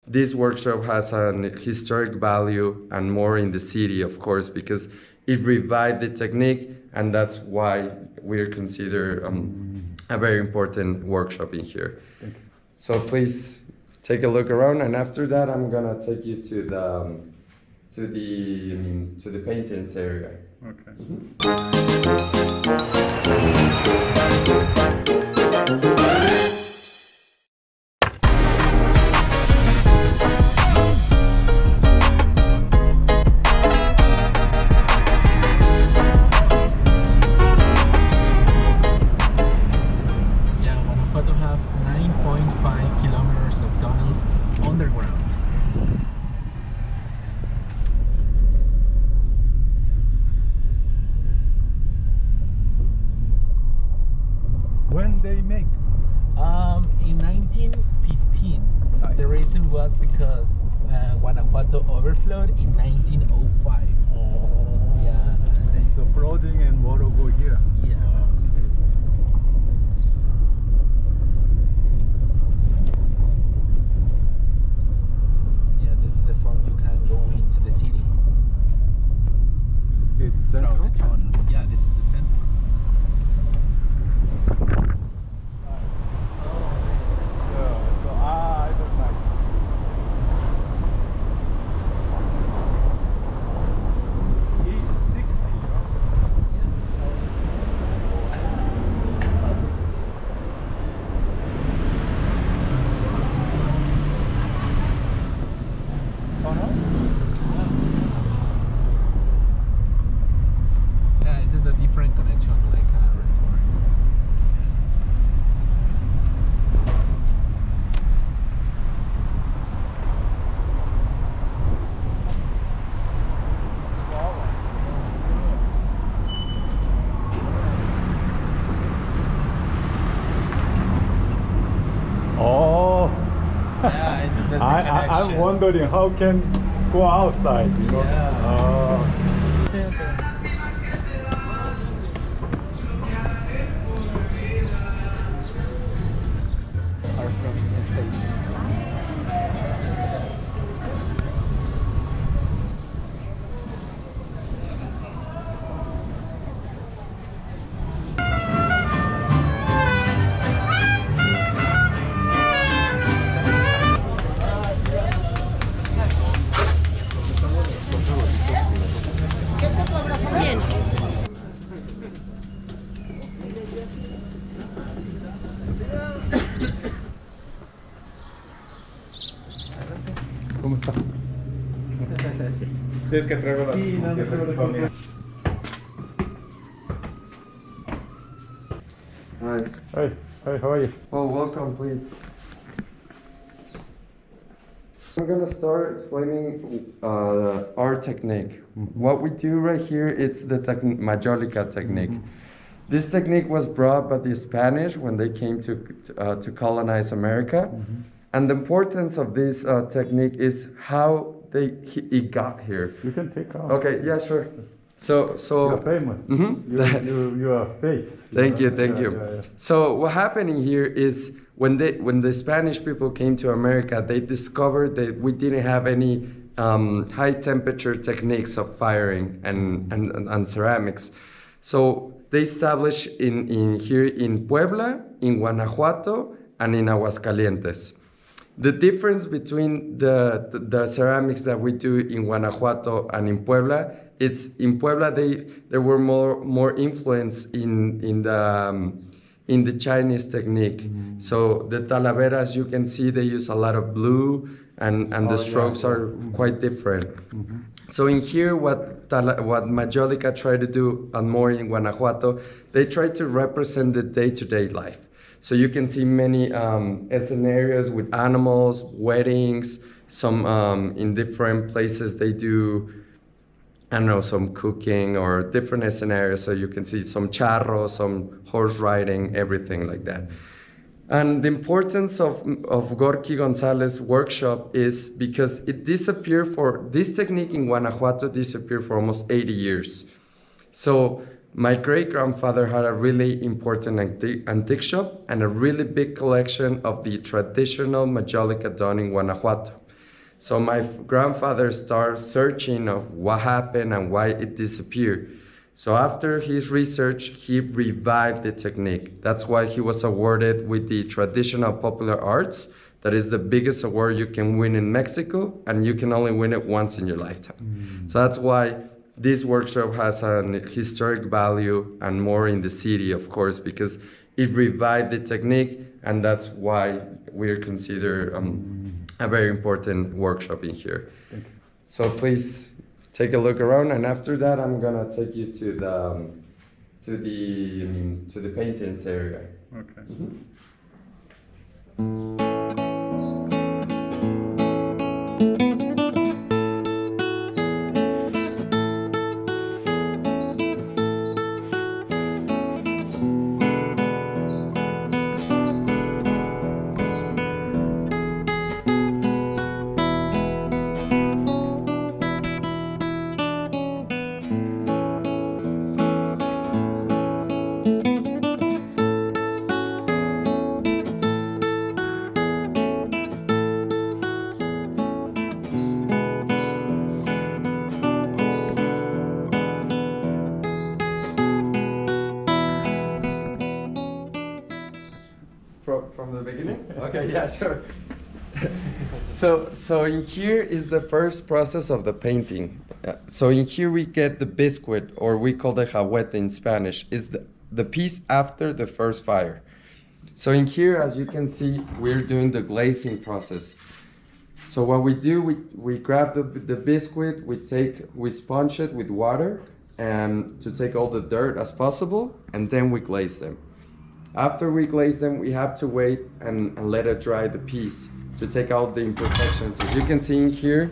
this workshop has an historic value and more in the city, of course, because it revived the technique, and that's why we're considered a very important workshop in here. So please take a look around, and after that, I'm gonna take you to the paintings area. Okay. Guanajuato have 9.5 kilometers of tunnels underground. When they make? In 1915. Right. The reason was because Guanajuato overflowed in 1905. Oh. Yeah. The flooding and water go here. Yeah. Yeah, this is the front. You can go into the city. It's Through central. the tunnels. Yeah, this is the center. I don't like. He's 60. Oh no? Yeah, it's a different connection, like restaurant. Oh. Yeah, it's the I'm connection. wondering how can go outside, you know? Yeah. Are from the States. Bien. ¿Cómo está? Sí, es que traigo las también. Hi. Hey, how are you? Well, welcome, please. I'm gonna start explaining our technique. What we do right here, it's the Majolica technique. This technique was brought by the Spanish when they came to colonize America. And the importance of this technique is how it got here. You can take off. Okay, yeah, sure. So You're famous. You are face. Thank you. Yeah. So what happening here is when the Spanish people came to America, they discovered that we didn't have any high temperature techniques of firing and ceramics. So they established in here in Puebla, in Guanajuato, and in Aguascalientes. The difference between the ceramics that we do in Guanajuato and in Puebla, it's in Puebla there were more influence in the Chinese technique. So the Talavera, as you can see, they use a lot of blue and the strokes are quite different. So in here, what Majolica tried to do, and more in Guanajuato, they try to represent the day-to-day life. So you can see many scenarios with animals, weddings, some in different places they do, I don't know, some cooking or different scenarios. So you can see some charros, some horse riding, everything like that. And the importance of Gorky González workshop is because it disappeared this technique in Guanajuato disappeared for almost 80 years. So my great-grandfather had a really important antique shop and a really big collection of the traditional Majolica done in Guanajuato. So my grandfather started searching of what happened and why it disappeared. So after his research, he revived the technique. That's why he was awarded with the Traditional Popular Arts. That is the biggest award you can win in Mexico, and you can only win it once in your lifetime. So that's why this workshop has an historic value and more in the city, of course, because it revived the technique, and that's why we're considered a very important workshop in here. So please take a look around, and after that, I'm gonna take you to the paintings area. Okay. From the beginning? Okay, yeah, sure. So in here is the first process of the painting. So in here we get the biscuit, or we call the jahuete in Spanish, is the piece after the first fire. So in here, as you can see, we're doing the glazing process. So what we do, we grab the biscuit, we sponge it with water and to take all the dirt as possible, and then we glaze them. After we glaze them, we have to wait and let it dry the piece to take out the imperfections. As you can see in here,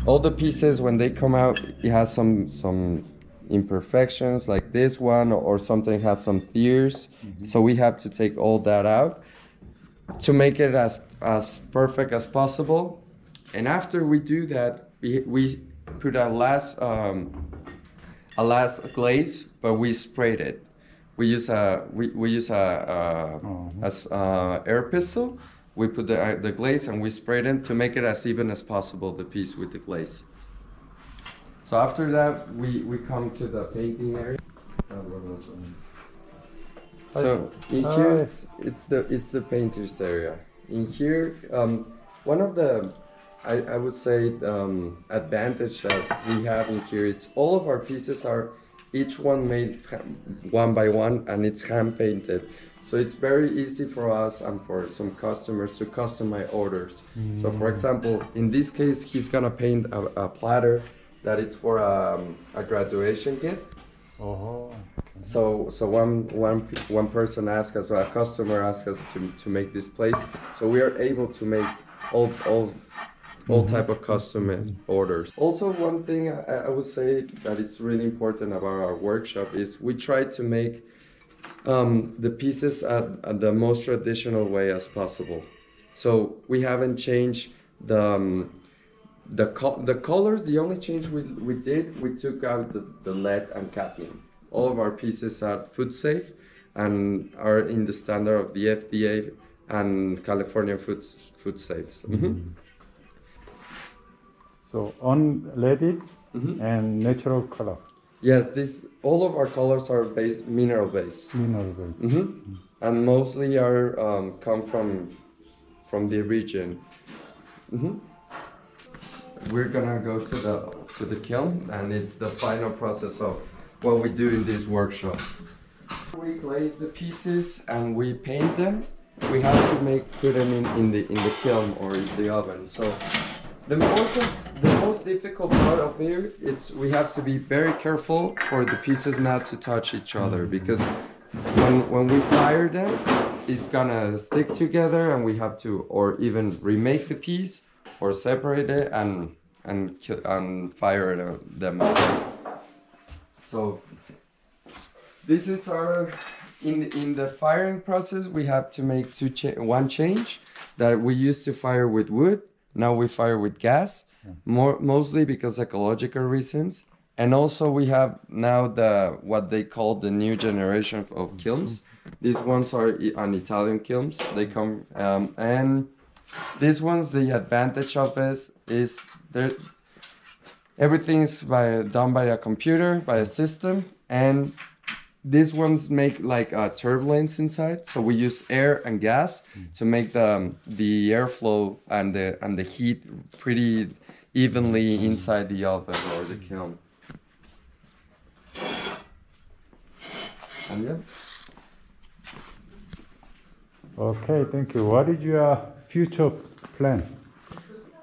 all the pieces, when they come out, it has some imperfections like this one, or something has some tears. So we have to take all that out to make it as perfect as possible. And after we do that, we put a last glaze, but we sprayed it. We use a air pistol. We put the glaze and we sprayed it to make it as even as possible, the piece with the glaze. So after that, we come to the painting area. So in here it's the painter's area. In here, one of the I would say advantage that we have in here, it's all of our pieces are each one made one by one, and it's hand painted. So it's very easy for us and for some customers to customize orders. So for example, in this case, he's gonna paint a platter that it's for a graduation gift. Oh. Okay. So one person asked us, or a customer asked us to make this plate. So we are able to make all type of custom orders. Also, one thing I would say that it's really important about our workshop is we try to make the pieces at the most traditional way as possible. So we haven't changed the colors. The only change we did, we took out the lead and cadmium. All of our pieces are food safe and are in the standard of the FDA and California food safes. So unleaded and natural color. Yes, all of our colors are mineral based. Mineral based. And mostly are come from the region. We're gonna go to the kiln, and it's the final process of what we do in this workshop. We glaze the pieces and we paint them. We have to put them in the kiln or in the oven. So the most difficult part of here, we have to be very careful for the pieces not to touch each other, because when we fire them, it's gonna stick together, and we have to or even remake the piece or separate it and fire them. So this is our in the firing process. We have to make one change that we used to fire with wood. Now we fire with gas, mostly because ecological reasons. And also we have now what they call the new generation of kilns. These ones are an Italian kilns. They come and This one's the advantage of this is there. Everything's done by a computer, by a system, and these ones make like a turbulence inside. So we use air and gas to make the airflow and the heat pretty evenly inside the oven or the kiln. And yeah. Okay, thank you. What is your future plan?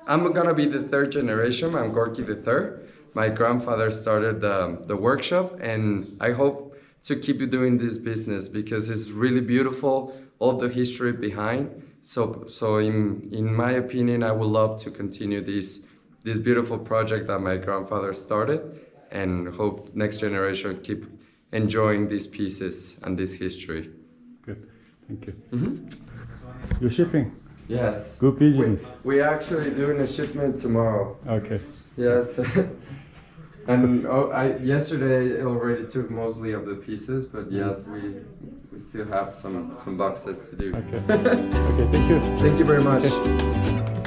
I'm gonna be the third generation. I'm Gorky the third. My grandfather started the workshop, and I hope to keep doing this business because it's really beautiful, all the history behind. So in my opinion, I would love to continue this beautiful project that my grandfather started, and hope next generation keep enjoying these pieces and this history. Good, thank you. You're shipping? Yes. Good business. We're actually doing a shipment tomorrow. Okay. Yes. And yesterday I already took mostly of the pieces, but yes, we still have some boxes to do. Okay. Okay, thank you. Thank you very much. Okay.